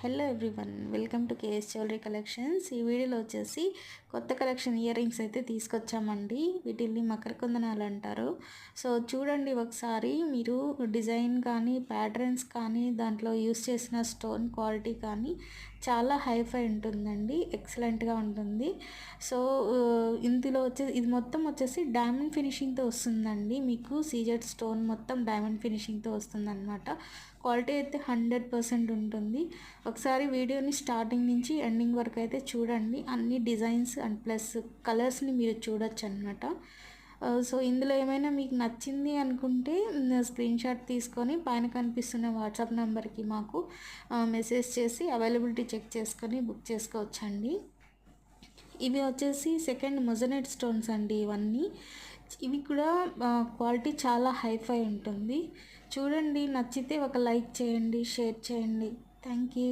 Hello everyone, welcome to KS jewellery collections. ఈ వీడియోలో వచ్చేసి కొత్త కలెక్షన్ ఇయర్ రింగ్స్ అయితే తీసుకొచ్చామండి. వీటిని మకర కుందనాలు అంటారు. సో చూడండి ఒకసారి మీరు, డిజైన్ కానీ ప్యాటర్న్స్ కానీ దాంట్లో యూస్ చేసిన స్టోన్ క్వాలిటీ కానీ చాలా హైఫై ఉంటుందండి, ఎక్సలెంట్గా ఉంటుంది. సో ఇందులో ఇది మొత్తం వచ్చేసి డైమండ్ ఫినిషింగ్తో వస్తుందండి. మీకు సీజెడ్ స్టోన్ మొత్తం డైమండ్ ఫినిషింగ్తో వస్తుందన్నమాట. క్వాలిటీ అయితే 100% ఉంటుంది. ఒకసారి వీడియోని స్టార్టింగ్ నుంచి ఎండింగ్ వరకు అయితే చూడండి. అన్ని డిజైన్స్ అండ్ ప్లస్ కలర్స్ని మీరు చూడొచ్చు అనమాట. సో ఇందులో ఏమైనా మీకు నచ్చింది అనుకుంటే స్క్రీన్ షాట్ తీసుకొని పైన కనిపిస్తున్న వాట్సాప్ నెంబర్కి మాకు మెసేజ్ చేసి అవైలబిలిటీ చెక్ చేసుకొని బుక్ చేసుకోవచ్చండి. ఇవి వచ్చేసి సెకండ్ మొజనైట్ స్టోన్స్ అండి. ఇవి కూడా క్వాలిటీ చాలా హైఫై ఉంటుంది. చూడండి, నచ్చితే ఒక లైక్ చేయండి, షేర్ చేయండి. Thank you.